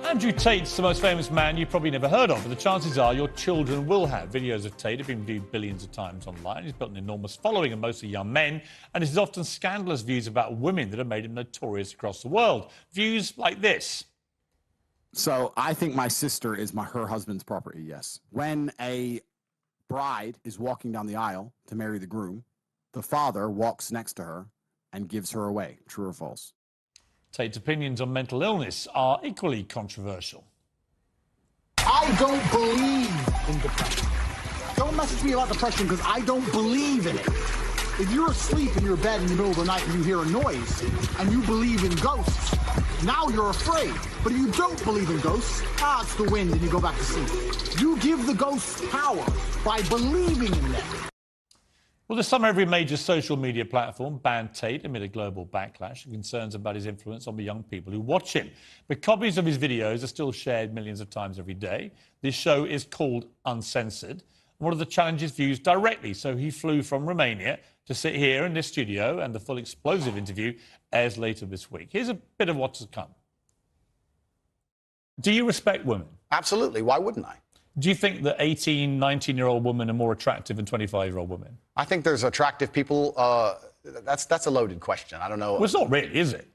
Andrew Tate's the most famous man you've probably never heard of, but the chances are your children will have. Videos of Tate have been viewed billions of times online. He's built an enormous following of mostly young men, and his often scandalous views about women that have made him notorious across the world. Views like this. So I think my sister is her husband's property, yes. When a bride is walking down the aisle to marry the groom, the father walks next to her and gives her away. True or false? Tate's opinions on mental illness are equally controversial. I don't believe in depression. Don't message me about depression because I don't believe in it. If you're asleep in your bed in the middle of the night and you hear a noise and you believe in ghosts, now you're afraid. But if you don't believe in ghosts, it's the wind and you go back to sleep. You give the ghosts power by believing in them. Well, this summer, every major social media platform banned Tate amid a global backlash and concerns about his influence on the young people who watch him. But copies of his videos are still shared millions of times every day. This show is called Uncensored. One of the challenges views directly, so he flew from Romania to sit here in this studio, and the full explosive interview airs later this week. Here's a bit of what's to come. Do you respect women? Absolutely. Why wouldn't I? Do you think that 18, 19-year-old women are more attractive than 25-year-old women? I think there's attractive people. That's a loaded question. I don't know. Well, it's not really, is it?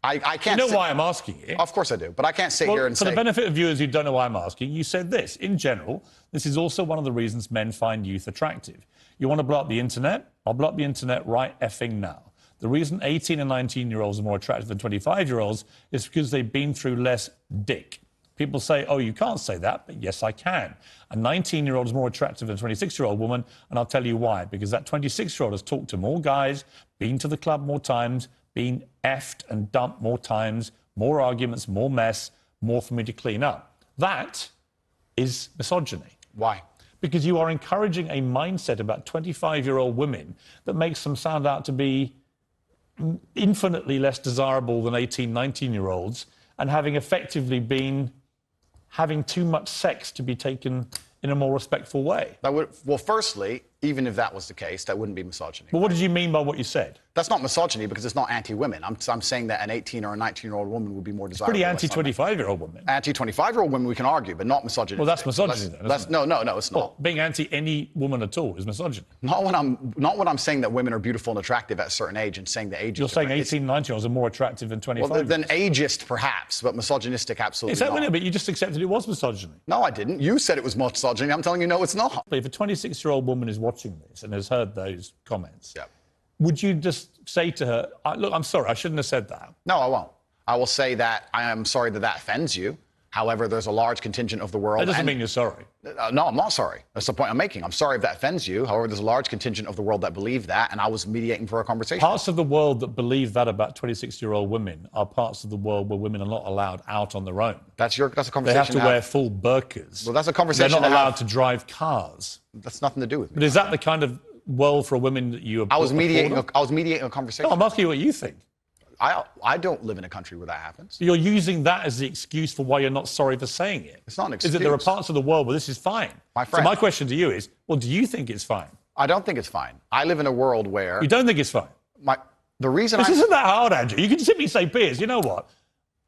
I can't. You know why I'm asking it? Of course I do, but I can't sit here and say... For the benefit of viewers who don't know why I'm asking, you said this. In general, this is also one of the reasons men find youth attractive. You want to blow up the internet? I'll blow up the internet right effing now. The reason 18 and 19-year-olds are more attractive than 25-year-olds is because they've been through less dick. People say, oh, you can't say that, but yes, I can. A 19-year-old is more attractive than a 26-year-old woman, and I'll tell you why. Because that 26-year-old has talked to more guys, been to the club more times, been effed and dumped more times, more arguments, more mess, more for me to clean up. That is misogyny. Why? Because you are encouraging a mindset about 25-year-old women that makes them sound out to be infinitely less desirable than 18, 19-year-olds, and having effectively been having too much sex to be taken in a more respectful way. Well, firstly, even if that was the case, that wouldn't be misogyny. Well, what did you mean by what you said? That's not misogyny because it's not anti-women. I'm saying that an 18 or a 19-year-old woman would be more desirable. Pretty anti-25-year-old women. Anti-25-year-old women we can argue, but not misogyny. Well, that's misogyny then, isn't it? No, it's not. Well, being anti any woman at all is misogyny. Not when I'm saying that women are beautiful and attractive at a certain age and saying the age. You're saying 18, 19-year-olds are more attractive than 25. Well, than ageist, perhaps, but misogynistic, absolutely. Is that not. But you just accepted it was misogyny. No, I didn't. You said it was misogyny. I'm telling you, no, it's not. But if a 26-year-old woman is watching this and has heard those comments, yeah, would you just say to her, look, I'm sorry, I shouldn't have said that? No, I won't. I will say that I am sorry that offends you. However, there's a large contingent of the world... That doesn't mean you're sorry. No, I'm not sorry. That's the point I'm making. I'm sorry if that offends you. However, there's a large contingent of the world that believe that, and I was mediating for a conversation. Parts of the world that believe that about 26-year-old women are parts of the world where women are not allowed out on their own. That's a conversation. They have to wear full burqas. Well, that's a conversation. They're not allowed to drive cars. That's nothing to do with me. But is that the kind of world for women that you... I was mediating a conversation. No, I'm asking you what you think. I don't live in a country where that happens. You're using that as the excuse for why you're not sorry for saying it. It's not an excuse. Is that there are parts of the world where this is fine? My friend. So my question to you is, well, do you think it's fine? I don't think it's fine. I live in a world where... You don't think it's fine? The reason This isn't that hard, Andrew. You can simply say, Piers, you know what?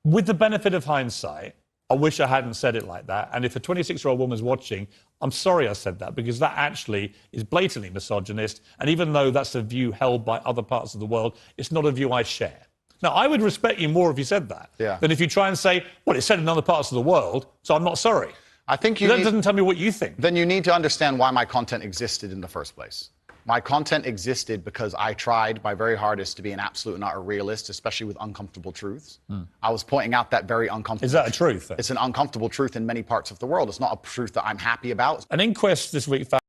With the benefit of hindsight, I wish I hadn't said it like that. And if a 26-year-old woman's watching, I'm sorry I said that, because that actually is blatantly misogynist. And even though that's a view held by other parts of the world, it's not a view I share. Now, I would respect you more if you said that than if you try and say, well, it's said in other parts of the world, so I'm not sorry. I think that doesn't tell me what you think. Then you need to understand why my content existed in the first place. My content existed because I tried my very hardest to be an absolute and utter realist, especially with uncomfortable truths. I was pointing out that very uncomfortable... Is that a truth? It's an uncomfortable truth in many parts of the world. It's not a truth that I'm happy about. An inquest this week found